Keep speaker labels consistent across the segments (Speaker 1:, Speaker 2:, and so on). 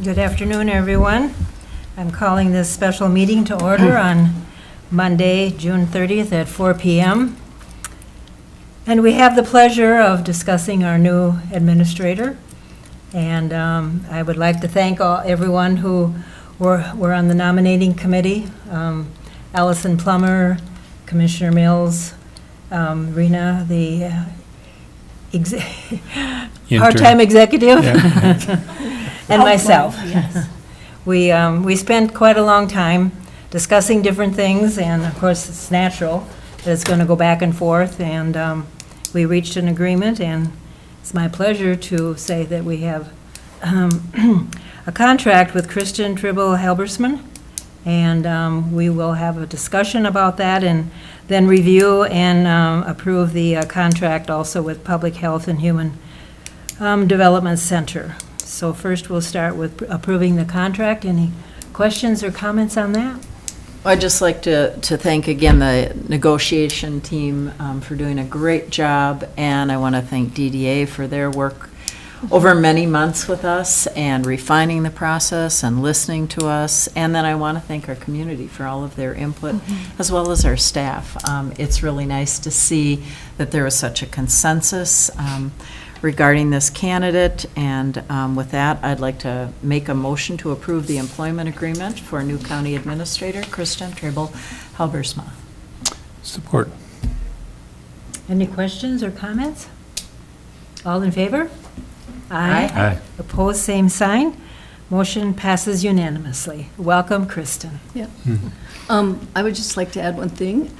Speaker 1: Good afternoon, everyone. I'm calling this special meeting to order on Monday, June 30th at 4 p.m. And we have the pleasure of discussing our new administrator. And I would like to thank everyone who were on the nominating committee. Allison Plummer, Commissioner Mills, Rena, the part-time executive, and myself.
Speaker 2: Yes.
Speaker 1: We spent quite a long time discussing different things, and of course, it's natural that it's going to go back and forth, and we reached an agreement, and it's my pleasure to say that we have a contract with Kristen Tribble-Halbersman, and we will have a discussion about that, and then review and approve the contract also with Public Health and Human Development Center. So first, we'll start with approving the contract. Any questions or comments on that?
Speaker 2: I'd just like to thank again the negotiation team for doing a great job, and I want to thank DDA for their work over many months with us and refining the process and listening to us. And then I want to thank our community for all of their input, as well as our staff. It's really nice to see that there is such a consensus regarding this candidate, and with that, I'd like to make a motion to approve the employment agreement for new county administrator, Kristen Tribble-Halbersma.
Speaker 3: Support.
Speaker 1: Any questions or comments? All in favor?
Speaker 2: Aye.
Speaker 3: Aye.
Speaker 1: Opposed, same sign. Motion passes unanimously. Welcome, Kristen.
Speaker 4: Yeah. I would just like to add one thing.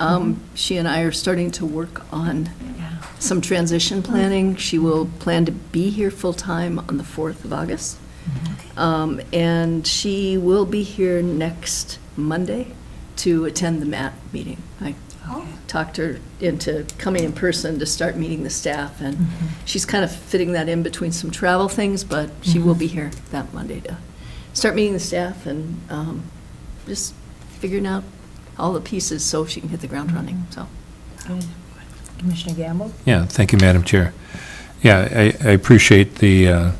Speaker 4: She and I are starting to work on
Speaker 1: Yeah.
Speaker 4: some transition planning. She will plan to be here full-time on the 4th of August. And she will be here next Monday to attend the MAT meeting. I talked her into coming in person to start meeting the staff, and she's kind of fitting that in between some travel things, but she will be here that Monday to start meeting the staff and just figuring out all the pieces so she can hit the ground running, so.
Speaker 1: Good. Commissioner Gamble?
Speaker 3: Yeah, thank you, Madam Chair. Yeah, I appreciate the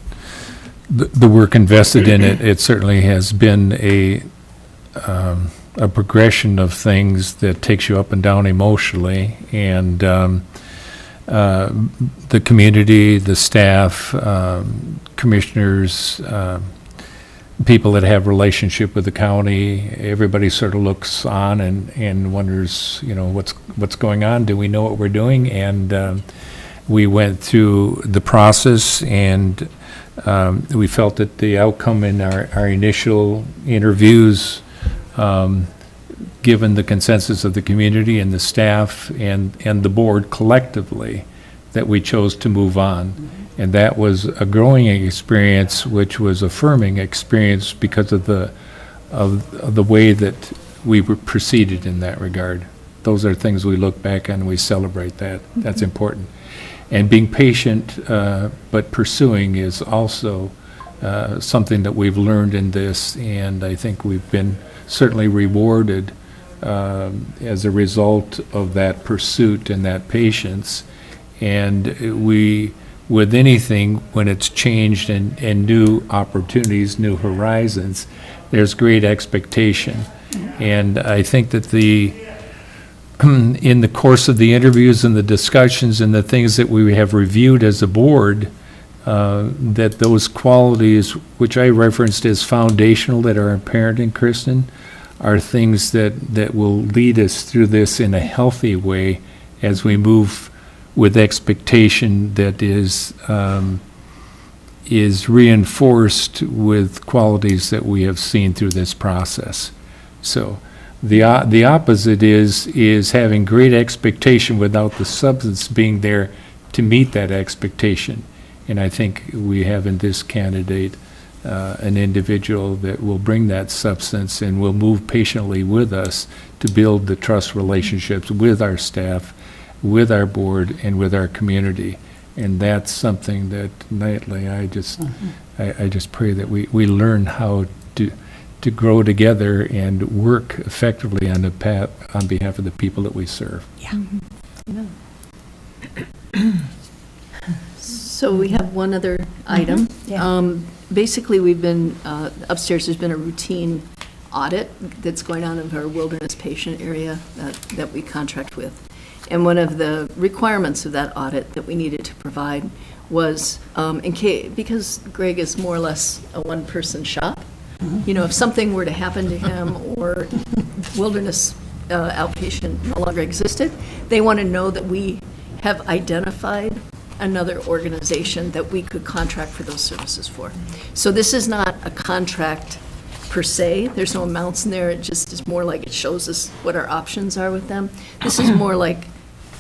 Speaker 3: work invested in it. It certainly has been a progression of things that takes you up and down emotionally, and the community, the staff, commissioners, people that have relationship with the county, everybody sort of looks on and wonders, what's going on? Do we know what we're doing? And we went through the process, and we felt that the outcome in our initial interviews, given the consensus of the community and the staff and the board collectively, that we chose to move on. And that was a growing experience, which was affirming experience because of the way that we were proceeded in that regard. Those are things we look back on and we celebrate that. That's important. And being patient but pursuing is also something that we've learned in this, and I think we've been certainly rewarded as a result of that pursuit and that patience. And we, with anything, when it's changed and new opportunities, new horizons, there's great expectation. And I think that in the course of the interviews and the discussions and the things that we have reviewed as a board, that those qualities, which I referenced as foundational, that are apparent in Kristen, are things that will lead us through this in a healthy way as we move with expectation that is reinforced with qualities that we have seen through this process. So the opposite is having great expectation without the substance being there to meet that expectation. And I think we have in this candidate an individual that will bring that substance and will move patiently with us to build the trust relationships with our staff, with our board, and with our community. And that's something that nightly I just pray that we learn how to grow together and work effectively on behalf of the people that we serve.
Speaker 1: Yeah.
Speaker 4: So we have one other item.
Speaker 1: Yeah.
Speaker 4: basically, we've been, upstairs, there's been a routine audit that's going on of our wilderness patient area that we contract with. And one of the requirements of that audit that we needed to provide was, because Greg is more or less a one-person shop, you know, if something were to happen to him or wilderness outpatient no longer existed, they want to know that we have identified another organization that we could contract for those services for. So this is not a contract per se, there's no amounts in there, it just is more like it shows us what our options are with them. This is more like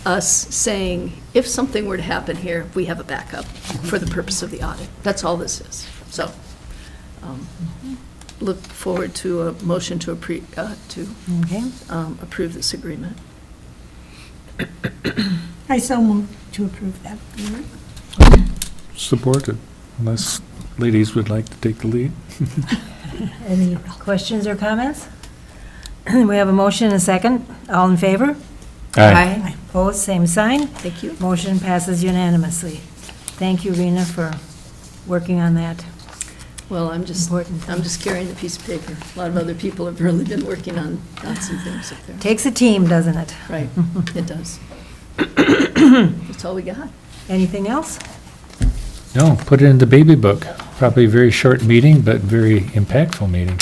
Speaker 4: us saying, if something were to happen here, we have a backup for the purpose of the audit. That's all this is. So, look forward to a motion to
Speaker 1: Okay.
Speaker 4: approve this agreement.
Speaker 5: I so move to approve that agreement.
Speaker 3: Supported, unless ladies would like to take the lead.
Speaker 1: Any questions or comments? We have a motion and a second. All in favor?
Speaker 2: Aye.
Speaker 1: Opposed, same sign.
Speaker 4: Thank you.
Speaker 1: Motion passes unanimously. Thank you, Rena, for working on that.
Speaker 4: Well, I'm just carrying the piece of paper. A lot of other people have really been working on some things up there.
Speaker 1: Takes a team, doesn't it?
Speaker 4: Right, it does. That's all we got.
Speaker 1: Anything else?
Speaker 3: No, put it in the baby book. Probably a very short meeting, but very impactful meeting.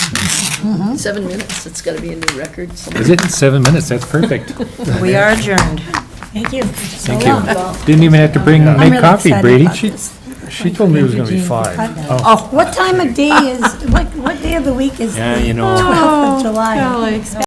Speaker 4: 7 minutes, it's got to be a new record.
Speaker 3: Is it 7 minutes? That's perfect.
Speaker 1: We are adjourned.
Speaker 5: Thank you.
Speaker 3: Thank you. Didn't even have to
Speaker 5: I'm
Speaker 3: make
Speaker 5: really
Speaker 3: coffee,
Speaker 5: excited
Speaker 3: Brady.
Speaker 5: about this.
Speaker 3: She told me it was going to be 5.
Speaker 5: Oh, what time of day is, what day of the week is the
Speaker 3: Yeah, you know.
Speaker 5: 12th of July?